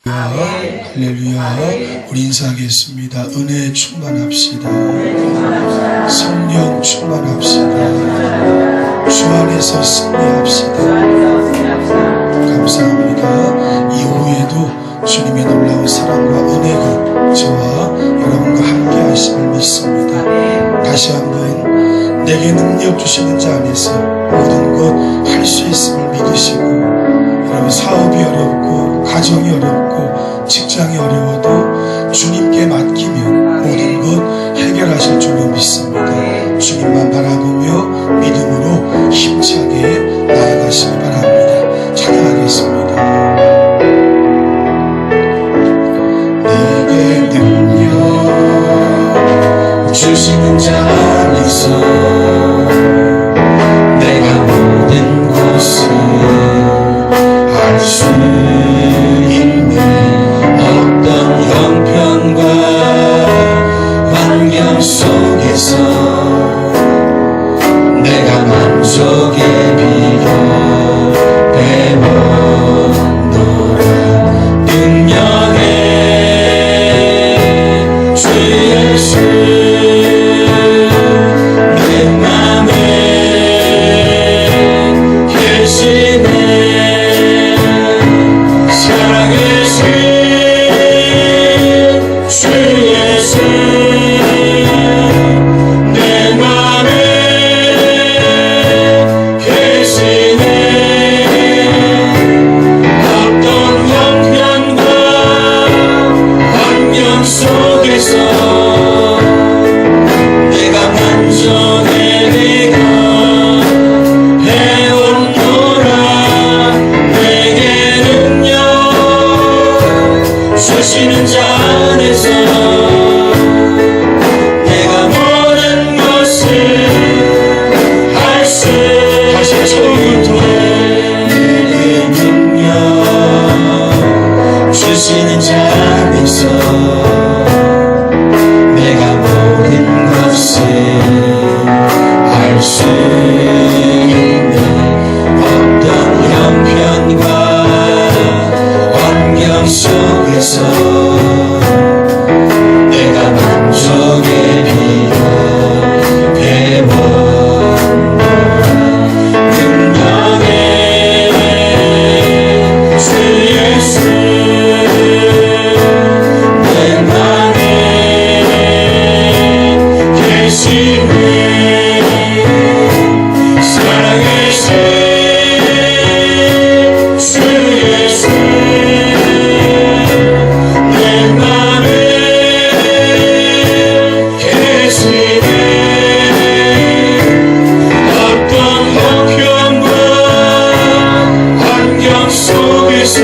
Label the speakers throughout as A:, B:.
A: 할렐루야. 우리 인사하겠습니다. 은혜 충만합시다. 성령 충만합시다. 주 안에서 승리합시다. 감사합니다. 이후에도 주님의 놀라운 사랑과 은혜가 저와 여러분과 함께 하심을 믿습니다. 다시 한번 내게 능력 주시는 자 안에서 모든 것 할 수 있음을 믿으시고, 여러분 사업이 어렵고 가정이 어렵고 직장이 어려워도 주님께 맡기면 모든 것 해결하실 줄로 믿습니다. 주님만 바라보며 믿음으로 힘차게 나아가시기 바랍니다. 찬양하겠습니다. 내게 능력 주시는 자 안에서 내가 모든 것을 할 수 있는 어떤 형편과 환경 속에서 내가 만족의 비결 배웠노라. 능력의 주 예수 내 맘에 계시네. 살아계신 주 예수 내 맘에 계시네. 어떤 형편과 환경 속에서 내가 만족의 비결 배웠노라. 내게 능력 주시는 자 안에서 내가 모든 것을 할 수 있네. 내게 능력 주시는 자 안에서 내가 모든 것을 할 수 있네. 어떤 형편과 환경 속에서 내가 만족의 비결 배웠노라. 능력의 주 예수 내 맘에 계시네. 살아계신 주 예수 내 맘에 계시네. 어떤 형편과 환경 속에서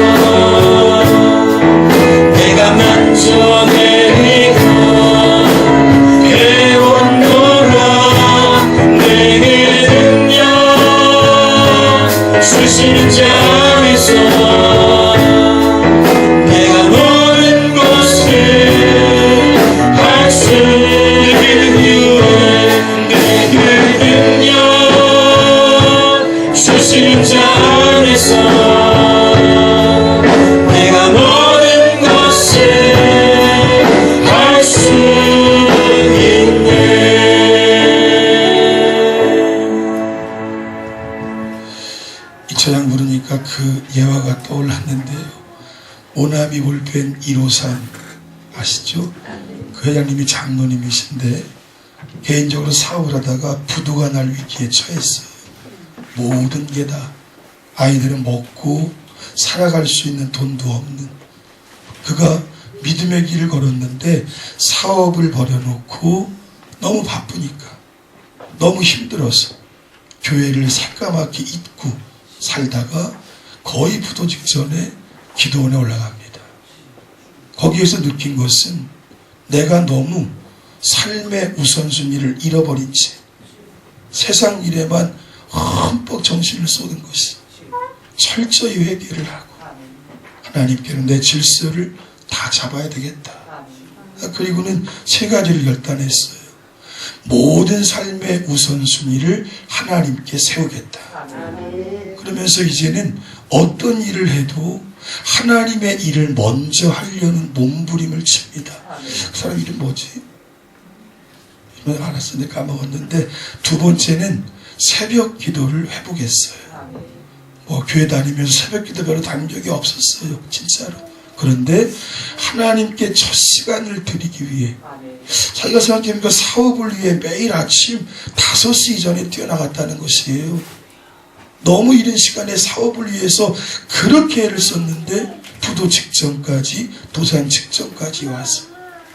A: 내가 만족의 비결 배웠노라. 내게 능력 주시는 자 안에서 내가 모든 것을 할 수 있네. 내게 능력 주시는 자 안에서 내가 모든 것을 할 수 있네. 이 찬양 부르니까 그 예화가 떠올랐는데요. 오나미 볼펜 153 아시죠? 그 회장님이 장로님이신데 개인적으로 사업을 하다가 부도가 날 위기에 처했어요. 모든 게 다, 아이들은 먹고 살아갈 수 있는 돈도 없는, 그가 믿음의 길을 걸었는데 사업을 버려놓고 너무 바쁘니까, 너무 힘들어서 교회를 새까맣게 잊고 살다가 거의 부도 직전에 기도원에 올라갑니다. 거기에서 느낀 것은 내가 너무 삶의 우선순위를 잃어버린 채 세상 일에만 흠뻑 정신을 쏟은 것이, 철저히 회개를 하고 하나님께는 내 질서를 다 잡아야 되겠다. 그리고는 세 가지를 결단했어요. 모든 삶의 우선순위를 하나님께 세우겠다. 그러면서 이제는 어떤 일을 해도 하나님의 일을 먼저 하려는 몸부림을 칩니다. 그 사람 이름 뭐지? 이름 알았어. 내가 까먹었는데, 두 번째는 새벽 기도를 해보겠어요. 뭐 교회 다니면서 새벽 기도 별로 다닌 적이 없었어요. 진짜로. 그런데 하나님께 첫 시간을 드리기 위해 자기가 생각해보니까 사업을 위해 매일 아침 5시 이전에 뛰어나갔다는 것이에요. 너무 이른 시간에 사업을 위해서 그렇게 애를 썼는데 부도 직전까지, 도산 직전까지 와서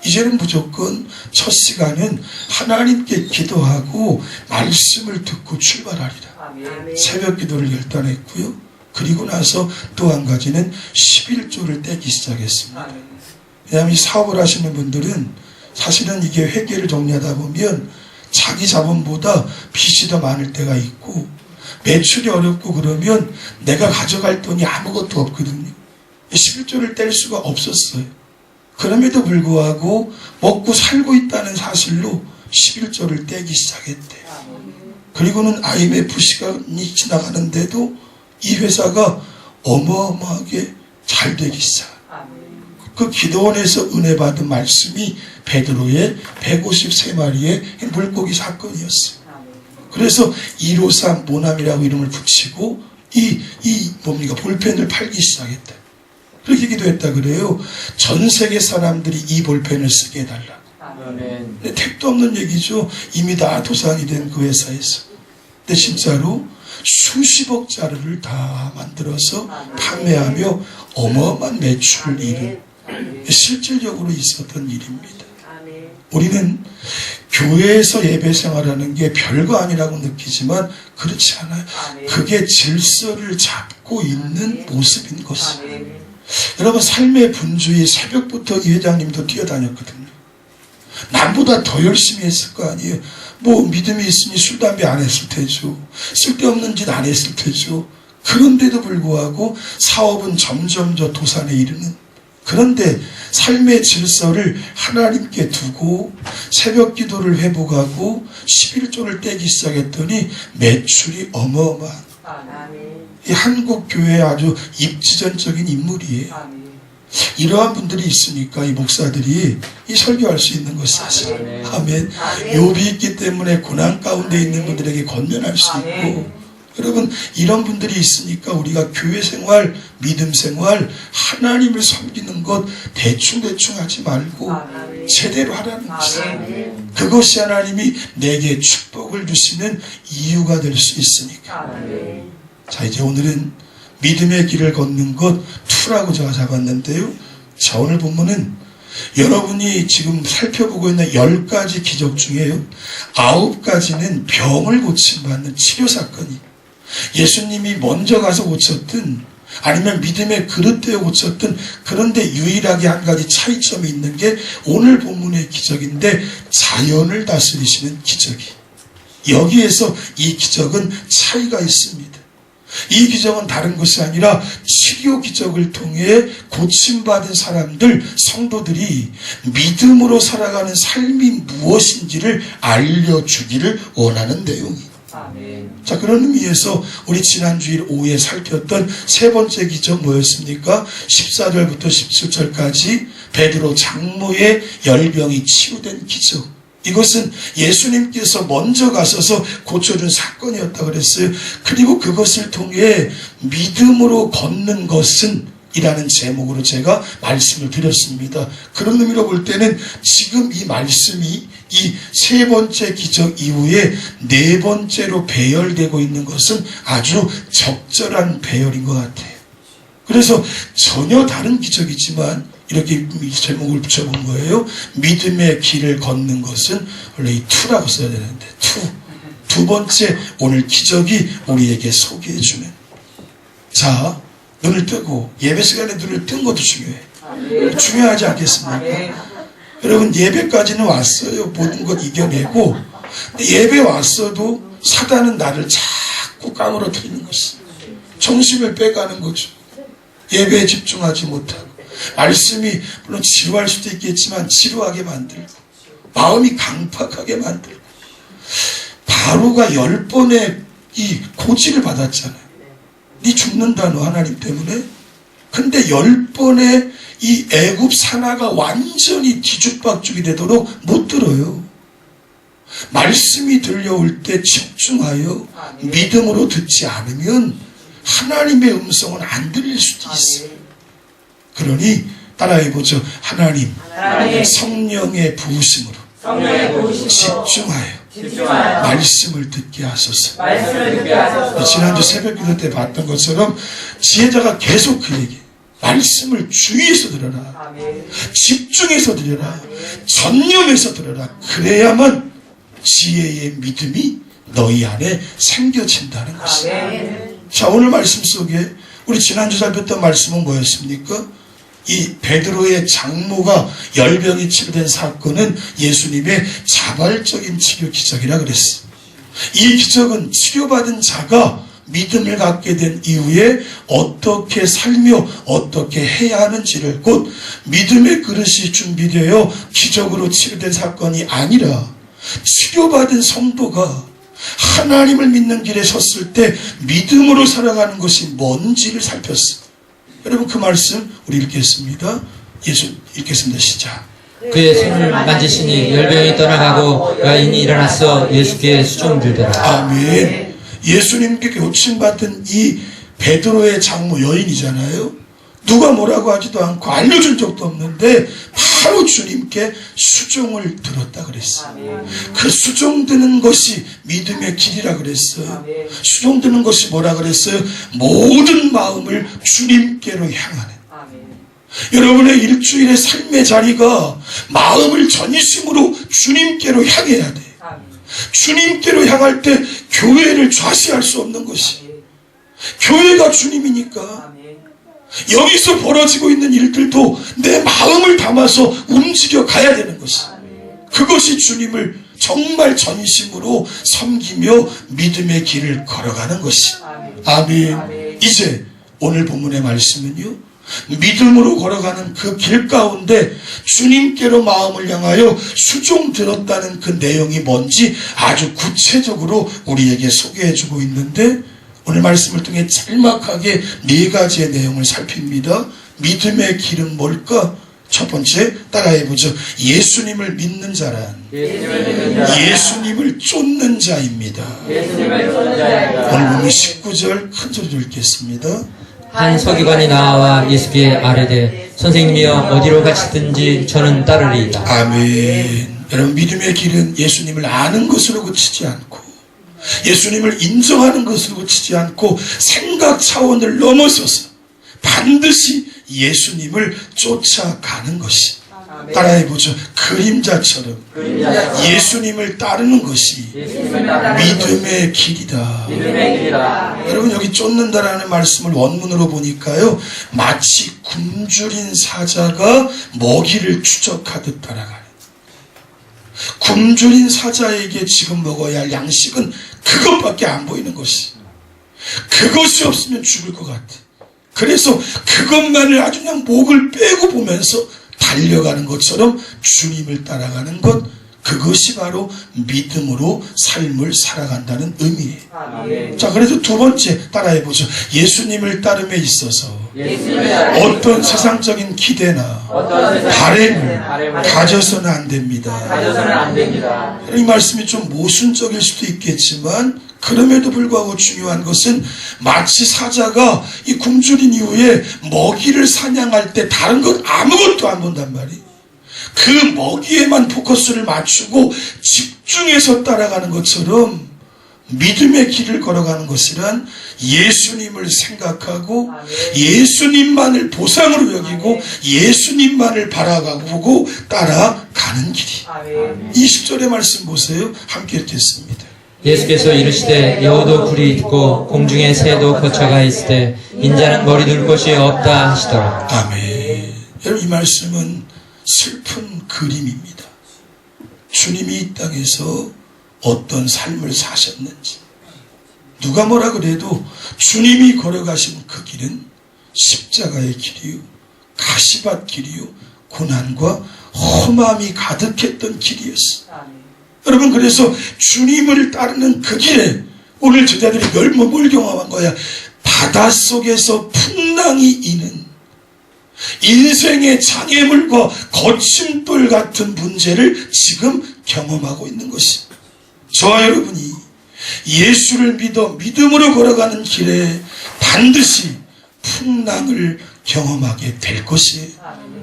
A: 이제는 무조건 첫 시간은 하나님께 기도하고 말씀을 듣고 출발하리라. 새벽 기도를 결단했고요. 그리고 나서 또 한 가지는 11조를 떼기 시작했습니다. 왜냐하면 이 사업을 하시는 분들은 사실은 이게 회계를 정리하다 보면 자기 자본보다 빚이 더 많을 때가 있고 매출이 어렵고 그러면 내가 가져갈 돈이 아무것도 없거든요. 11조를 뗄 수가 없었어요. 그럼에도 불구하고 먹고 살고 있다는 사실로 11조를 떼기 시작했대요. 그리고는 IMF 시간이 지나가는데도 이 회사가 어마어마하게 잘 되기 시작. 그 기도원에서 은혜 받은 말씀이 베드로의 153마리의 물고기 사건이었어요. 그래서 153 모남이라고 이름을 붙이고 볼펜을 팔기 시작했다. 그렇게 기도했다 그래요. 전 세계 사람들이 이 볼펜을 쓰게 해달라. 근데 택도 없는 얘기죠. 이미 다 도산이 된 그 회사에서. 근데 진짜로 수십억 자루를 다 만들어서 판매하며 어마어마한 매출을 이룬 실질적으로 있었던 일입니다. 우리는 교회에서 예배 생활하는 게 별거 아니라고 느끼지만 그렇지 않아요. 그게 질서를 잡고 있는 모습인 것이에요. 여러분, 삶의 분주히 새벽부터 이 회장님도 뛰어다녔거든요. 남보다 더 열심히 했을 거 아니에요. 뭐 믿음이 있으니 술, 담배 안 했을 테죠. 쓸데없는 짓 안 했을 테죠. 그런데도 불구하고 사업은 점점 더 도산에 이르는, 그런데 삶의 질서를 하나님께 두고 새벽 기도를 회복하고 11조를 떼기 시작했더니 매출이 어마어마한, 이 한국 교회의 아주 입지전적인 인물이에요. 이러한 분들이 있으니까 이 목사들이 이 설교할 수 있는 것이 사실. 아멘. 욥이 있기 때문에 고난 가운데 있는 분들에게 권면할 수 있고, 여러분, 이런 분들이 있으니까 우리가 교회 생활, 믿음 생활, 하나님을 섬기는 것 대충대충 하지 말고 제대로 하라는 것이에요. 그것이 하나님이 내게 축복을 주시는 이유가 될 수 있으니까. 자, 이제 오늘은 믿음의 길을 걷는 것 2라고 제가 잡았는데요. 자, 오늘 본문은 여러분이 지금 살펴보고 있는 10가지 기적 중에요, 9가지는 병을 고침받는 치료 사건이, 예수님이 먼저 가서 고쳤든 아니면 믿음의 그릇되어 고쳤든, 그런데 유일하게 한 가지 차이점이 있는 게 오늘 본문의 기적인데, 자연을 다스리시는 기적이, 여기에서 이 기적은 차이가 있습니다. 이 기적은 다른 것이 아니라 치료 기적을 통해 고침받은 사람들, 성도들이 믿음으로 살아가는 삶이 무엇인지를 알려주기를 원하는 내용이에요. 자, 그런 의미에서 우리 지난주일 오후에 살폈던 세 번째 기적 뭐였습니까? 14절부터 17절까지 베드로 장모의 열병이 치유된 기적. 이것은 예수님께서 먼저 가셔서 고쳐준 사건이었다 그랬어요. 그리고 그것을 통해 믿음으로 걷는 것은 이라는 제목으로 제가 말씀을 드렸습니다. 그런 의미로 볼 때는 지금 이 말씀이 이 세 번째 기적 이후에 네 번째로 배열되고 있는 것은 아주 적절한 배열인 것 같아요. 그래서 전혀 다른 기적이지만 이렇게 제목을 붙여본 거예요. 믿음의 길을 걷는 것은 원래 이 2라고 써야 되는데, 2. 두 번째 오늘 기적이 우리에게 소개해주는. 자, 눈을 뜨고, 예배 시간에 눈을 뜬 것도 중요해. 중요하지 않겠습니까? 여러분, 예배까지는 왔어요. 모든 것 이겨내고. 근데 예배 왔어도 사단은 나를 자꾸 까무러뜨리는 것이, 정신을 빼가는 거죠. 예배에 집중하지 못하고, 말씀이 물론 지루할 수도 있겠지만 지루하게 만들고, 마음이 강팍하게 만들고. 바로가 10번의 이 고지를 받았잖아요. 네 죽는다 너 하나님 때문에. 근데 10번의 이 애굽 산하가 완전히 뒤죽박죽이 되도록 못 들어요. 말씀이 들려올 때 집중하여 믿음으로 듣지 않으면 하나님의 음성은 안 들릴 수도 있어요. 그러니 따라해보죠. 하나님 성령의 부으심으로 집중하여 말씀을 듣게 하소서. 지난주 새벽기도 때 봤던 것처럼 지혜자가 계속 그 얘기, 말씀을 주의해서 들어라, 집중해서 들어라, 전념해서 들어라. 그래야만 지혜의 믿음이 너희 안에 생겨진다는 것이에요. 자, 오늘 말씀 속에 우리 지난주 살폈던 말씀은 뭐였습니까? 이 베드로의 장모가 열병이 치료된 사건은 예수님의 자발적인 치료 기적이라 그랬어. 이 기적은 치료받은 자가 믿음을 갖게 된 이후에 어떻게 살며 어떻게 해야 하는지를, 곧 믿음의 그릇이 준비되어 기적으로 치료된 사건이 아니라 치료받은 성도가 하나님을 믿는 길에 섰을 때 믿음으로 살아가는 것이 뭔지를 살폈어. 여러분, 그 말씀 우리 읽겠습니다. 읽겠습니다. 시작.
B: 그의 손을 만지시니 열병이 떠나가고 여인이 일어나서 예수께 수종들더라.
A: 아멘. 예수님께 고침받은 이 베드로의 장모 여인이잖아요. 누가 뭐라고 하지도 않고 알려준 적도 없는데 바로 주님께 수종을 들었다 그랬어요. 그 수종드는 것이 믿음의 길이라 그랬어요. 수종드는 것이 뭐라 그랬어요? 모든 마음을 주님께로 향하는. 여러분의 일주일의 삶의 자리가 마음을 전심으로 주님께로 향해야 돼. 주님께로 향할 때 교회를 좌시할 수 없는 것이, 교회가 주님이니까 여기서 벌어지고 있는 일들도 내 마음을 담아서 움직여 가야 되는 것이, 그것이 주님을 정말 전심으로 섬기며 믿음의 길을 걸어가는 것이. 아멘. 이제 오늘 본문의 말씀은요, 믿음으로 걸어가는 그 길 가운데 주님께로 마음을 향하여 수종 들었다는 그 내용이 뭔지 아주 구체적으로 우리에게 소개해주고 있는데, 오늘 말씀을 통해 짤막하게 4가지의 내용을 살핍니다. 믿음의 길은 뭘까? 첫 번째, 따라해보죠. 예수님을 믿는 자란 예수님을 쫓는 자입니다. 오늘 보면 19절 큰 소리로 읽겠습니다.
B: 한 서기관이 나와 예수께 아뢰되 선생님이여 어디로 가시든지 저는 따르리이다.
A: 아멘. 여러분, 믿음의 길은 예수님을 아는 것으로 그치지 않고 예수님을 인정하는 것으로 그치지 않고 생각 차원을 넘어서서 반드시 예수님을 쫓아가는 것이, 따라해보죠. 그림자처럼 예수님을 따르는 것이 믿음의 길이다. 여러분, 여기 쫓는다라는 말씀을 원문으로 보니까요, 마치 굶주린 사자가 먹이를 추적하듯 따라가는, 굶주린 사자에게 지금 먹어야 할 양식은 그것밖에 안 보이는 것이, 그것이 없으면 죽을 것 같아. 그래서 그것만을 아주 그냥 목을 빼고 보면서 달려가는 것처럼 주님을 따라가는 것, 그것이 바로 믿음으로 삶을 살아간다는 의미예요. 자, 그래서 두 번째 따라해보죠. 예수님을 따름에 있어서 어떤 세상적인 기대나 바램을 가져서는 안 됩니다. 이 말씀이 좀 모순적일 수도 있겠지만 그럼에도 불구하고 중요한 것은 마치 사자가 이 굶주린 이후에 먹이를 사냥할 때 다른 것 아무것도 안 본단 말이에요. 그 먹이에만 포커스를 맞추고 집중해서 따라가는 것처럼 믿음의 길을 걸어가는 것이란 예수님을 생각하고 예수님만을 보상으로 여기고 예수님만을 바라보고 따라가는 길이. 20절의 말씀 보세요. 함께 읽겠습니다.
B: 예수께서 이르시되 여우도 굴이 있고 공중에 새도 거처가 있으되 인자는 머리 둘 곳이 없다 하시더라.
A: 아멘. 여러분, 이 말씀은 슬픈 그림입니다. 주님이 이 땅에서 어떤 삶을 사셨는지, 누가 뭐라 그래도 주님이 걸어가신 그 길은 십자가의 길이요, 가시밭 길이요, 고난과 험함이 가득했던 길이었어요. 여러분, 그래서 주님을 따르는 그 길에 오늘 제자들이 뭘 경험한 거야? 바닷속에서 풍랑이 이는 인생의 장애물과 거침돌 같은 문제를 지금 경험하고 있는 것이, 저와 여러분이 예수를 믿어 믿음으로 걸어가는 길에 반드시 풍랑을 경험하게 될 것이,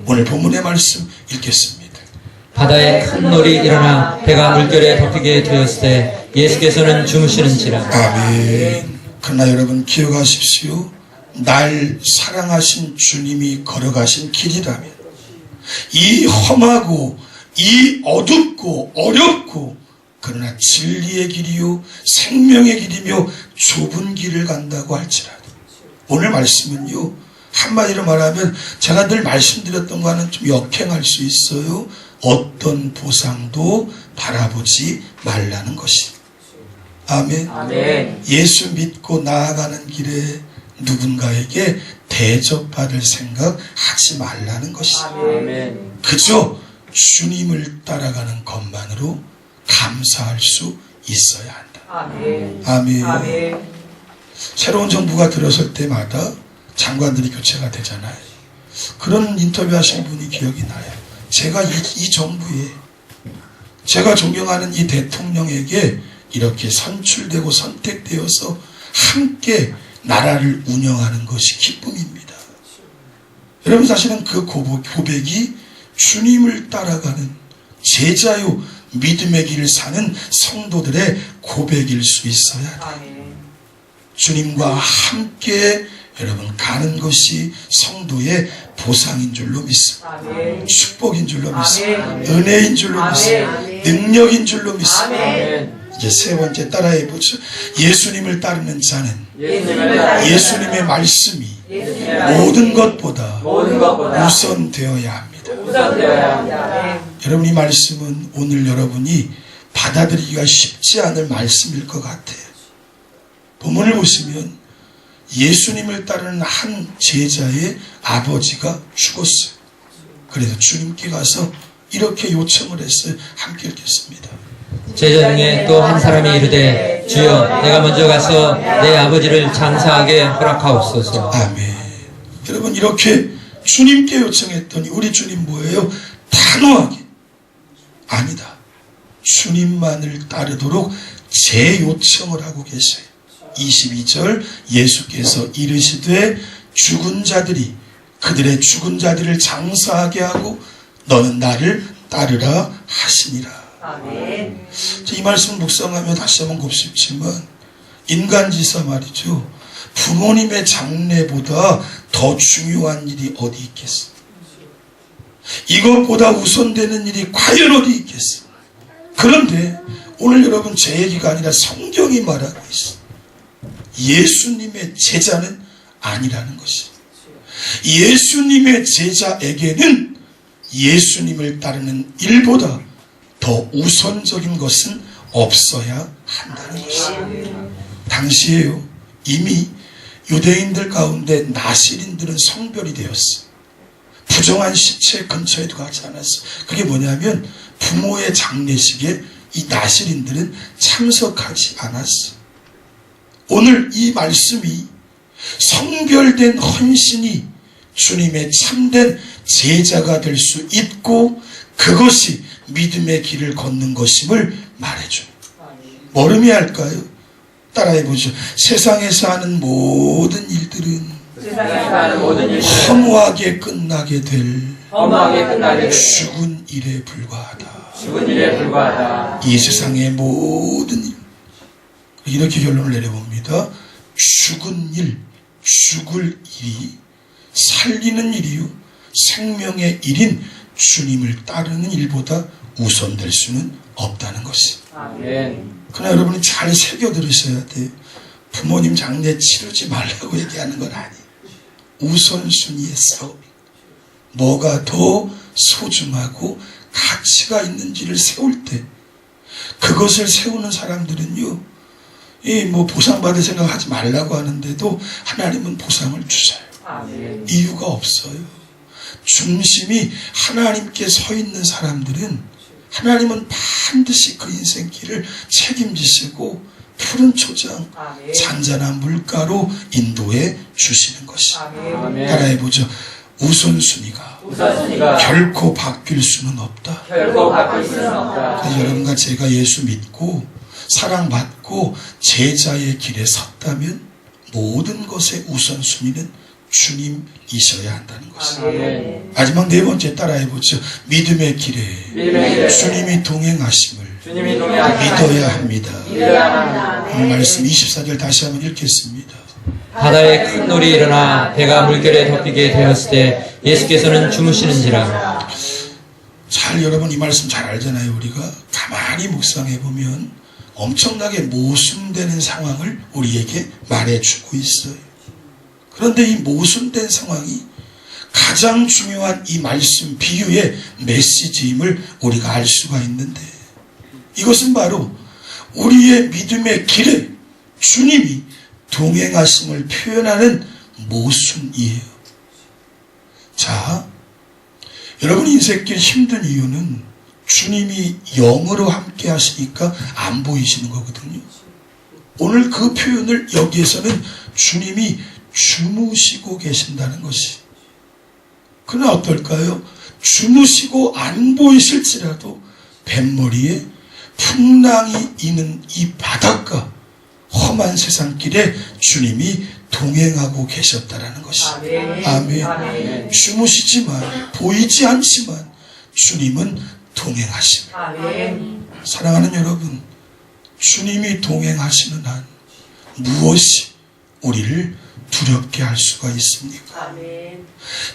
A: 오늘 본문의 말씀 읽겠습니다.
B: 바다에 큰 놀이 일어나 배가 물결에 덮이게 되었을 때 예수께서는 주무시는지라.
A: 아멘. 그러나 여러분 기억하십시오. 날 사랑하신 주님이 걸어가신 길이라면, 이 험하고 이 어둡고 어렵고 그러나 진리의 길이요 생명의 길이며 좁은 길을 간다고 할지라도, 오늘 말씀은요, 한마디로 말하면 제가 늘 말씀드렸던 거와는 좀 역행할 수 있어요. 어떤 보상도 바라보지 말라는 것이. 아멘.
B: 아멘.
A: 예수 믿고 나아가는 길에 누군가에게 대접받을 생각 하지 말라는 것이.
B: 아멘.
A: 그저 주님을 따라가는 것만으로 감사할 수 있어야 한다.
B: 아멘.
A: 아멘.
B: 아멘.
A: 새로운 정부가 들어설 때마다 장관들이 교체가 되잖아요. 그런 인터뷰 하신 분이 기억이 나요. 제가 이 정부에, 제가 존경하는 이 대통령에게 이렇게 선출되고 선택되어서 함께 나라를 운영하는 것이 기쁨입니다. 여러분, 사실은 그 고백이 주님을 따라가는 제자요 믿음의 길을 사는 성도들의 고백일 수 있어야 돼요. 주님과 함께 여러분 가는 것이 성도의 보상인 줄로 믿습니다. 축복인 줄로 믿습니다. 은혜인 줄로 믿습니다. 능력인 줄로 믿습니다. 이제 세 번째 따라해보죠. 예수님을 따르는 자는 예수님의 말씀이 모든 것보다 우선되어야 합니다. 여러분, 이 말씀은 오늘 여러분이 받아들이기가 쉽지 않을 말씀일 것 같아요. 본문을 보시면 예수님을 따르는 한 제자의 아버지가 죽었어요. 그래서 주님께 가서 이렇게 요청을 했어요. 함께 읽겠습니다.
B: 제자 중에 또 한 사람이 이르되 주여 내가 먼저 가서 내 아버지를 장사하게 허락하옵소서.
A: 아멘. 여러분, 이렇게 주님께 요청했더니 우리 주님 뭐예요? 단호하게 아니다, 주님만을 따르도록 재요청을 하고 계셔요. 22절 예수께서 이르시되 죽은 자들이 그들의 죽은 자들을 장사하게 하고 너는 나를 따르라 하시니라.
B: 아멘.
A: 이 말씀을 묵상하며 다시 한번 곱씹지만, 인간지사 말이죠, 부모님의 장례보다 더 중요한 일이 어디 있겠어? 이것보다 우선되는 일이 과연 어디 있겠어? 그런데 오늘 여러분, 제 얘기가 아니라 성경이 말하고 있어. 예수님의 제자는 아니라는 것이. 예수님의 제자에게는 예수님을 따르는 일보다 더 우선적인 것은 없어야 한다는 것입니다. 당시에요, 이미 유대인들 가운데 나실인들은 성별이 되었어. 부정한 시체 근처에도 가지 않았어. 그게 뭐냐면 부모의 장례식에 이 나실인들은 참석하지 않았어. 오늘 이 말씀이 성별된 헌신이 주님의 참된 제자가 될 수 있고 그것이 믿음의 길을 걷는 것임을 말해줍니다. 뭐름이 할까요? 따라해보죠. 세상에서 하는 모든 일들은 허무하게 끝나게 될 죽은 일에 불과하다. 이 세상의 모든 일, 이렇게 결론을 내려봅니다. 죽은 일, 죽을 일이 살리는 일이요 생명의 일인 주님을 따르는 일보다 우선될 수는 없다는 것이. 그러나 여러분이 잘 새겨 들으셔야 돼요. 부모님 장례 치르지 말라고 얘기하는 건 아니에요. 우선순위의 싸움, 뭐가 더 소중하고 가치가 있는지를 세울 때, 그것을 세우는 사람들은요, 보상받을 생각하지 말라고 하는데도 하나님은 보상을 주셔요. 이유가 없어요. 중심이 하나님께 서 있는 사람들은 하나님은 반드시 그 인생길을 책임지시고 푸른 초장, 잔잔한 물가로 인도해 주시는 것이. 따라해보죠. 우선순위가 결코 바뀔 수는 없다. 그래서 여러분과 제가 예수 믿고 사랑받고 제자의 길에 섰다면 모든 것의 우선순위는 주님이셔야 한다는 것입니다. 마지막 네 번째 따라해보죠. 믿음의 길에 주님이 동행하심을 믿어야 합니다. 오늘 말씀 24절 다시 한번 읽겠습니다.
B: 바다에 큰 놀이 일어나 배가 물결에 덮이게 되었을 때 예수께서는 주무시는지라.
A: 잘 여러분 이 말씀 잘 알잖아요. 우리가 가만히 묵상해 보면 엄청나게 모순되는 상황을 우리에게 말해주고 있어요. 그런데 이 모순된 상황이 가장 중요한 이 말씀 비유의 메시지임을 우리가 알 수가 있는데, 이것은 바로 우리의 믿음의 길에 주님이 동행하심을 표현하는 모순이에요. 자, 여러분 인생길 힘든 이유는 주님이 영으로 함께 하시니까 안 보이시는 거거든요. 오늘 그 표현을 여기에서는 주님이 주무시고 계신다는 것이. 그러나 어떨까요? 주무시고 안 보이실지라도 뱃머리에 풍랑이 이는 이 바닷가 험한 세상길에 주님이 동행하고 계셨다라는 것이. 아멘. 주무시지만 보이지 않지만 주님은 동행하십니다. 사랑하는 여러분, 주님이 동행하시는 한 무엇이 우리를 두렵게 할 수가 있습니까?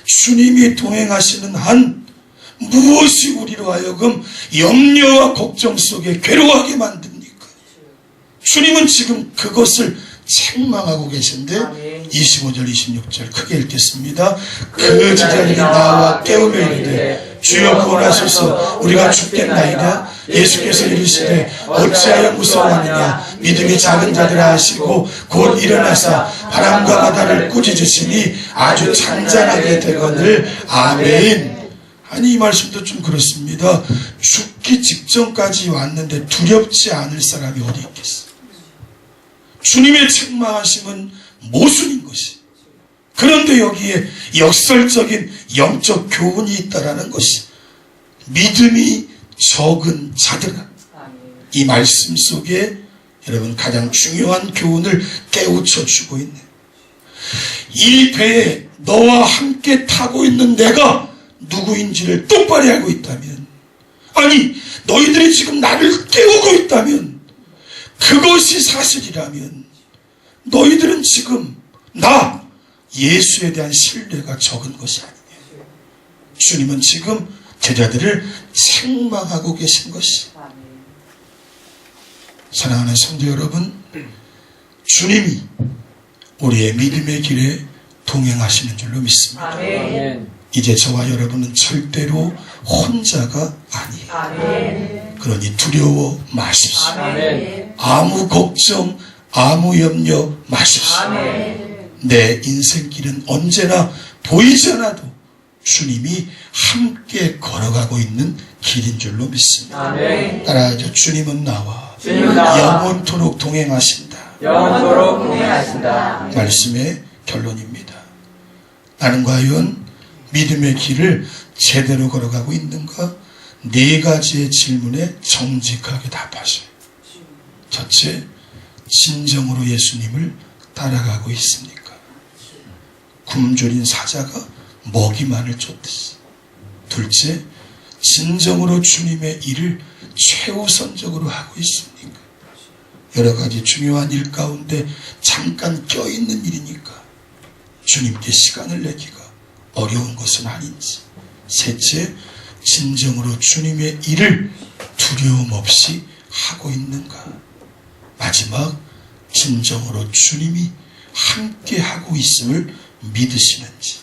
A: 주님이 동행하시는 한 무엇이 우리로 하여금 염려와 걱정 속에 괴로워하게 만듭니까? 주님은 지금 그것을 책망하고 계신데 25절 26절 크게 읽겠습니다. 그 제자들이 나와 깨우며 이르되 주여 구원하소서 우리가 죽겠나이다. 예수께서 이르시되 어찌하여 무서워하느냐 믿음이 작은 자들아 하시고 곧 일어나사 바람과 바다를 꾸짖으시니 아주 잔잔하게 되거늘. 아멘. 아니 이 말씀도 좀 그렇습니다. 죽기 직전까지 왔는데 두렵지 않을 사람이 어디 있겠어. 주님의 책망하심은 모순인 것이. 그런데 여기에 역설적인 영적 교훈이 있다라는 것이. 믿음이 적은 자들아. 이 말씀 속에 여러분 가장 중요한 교훈을 깨우쳐 주고 있네. 이 배에 너와 함께 타고 있는 내가 누구인지를 똑바로 알고 있다면, 아니 너희들이 지금 나를 깨우고 있다면, 그것이 사실이라면 너희들은 지금 나 예수에 대한 신뢰가 적은 것이 아니냐. 주님은 지금 제자들을 책망하고 계신 것이. 사랑하는 성도 여러분, 주님이 우리의 믿음의 길에 동행하시는 줄로 믿습니다. 이제 저와 여러분은 절대로 혼자가 아니에요. 그러니 두려워 마십시오. 아무 걱정, 아무 염려 마십시오. 내 인생길은 언제나 보이지 않아도 주님이 함께 걸어가고 있는 길인 줄로 믿습니다. 따라하죠. 주님은 나와 영원토록 동행하신다. 말씀의 결론입니다. 나는 과연 믿음의 길을 제대로 걸어가고 있는가? 네 가지의 질문에 정직하게 답하셔요. 첫째, 진정으로 예수님을 따라가고 있습니까? 굶주린 사자가 먹이만을 쫓듯이. 둘째, 진정으로 주님의 일을 최우선적으로 하고 있습니까? 여러 가지 중요한 일 가운데 잠깐 껴있는 일이니까 주님께 시간을 내기가 어려운 것은 아닌지. 셋째, 진정으로 주님의 일을 두려움 없이 하고 있는가? 마지막, 진정으로 주님이 함께 하고 있음을 믿으시는지.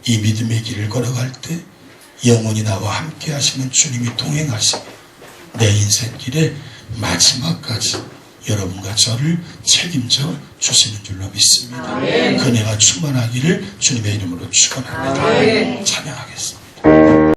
A: 이 믿음의 길을 걸어갈 때 영원히 나와 함께 하시는 주님이 동행하시며 내 인생길에 마지막까지 여러분과 저를 책임져 주시는 줄로 믿습니다. 그네가 충만하기를 주님의 이름으로 축원합니다. 찬양하겠습니다.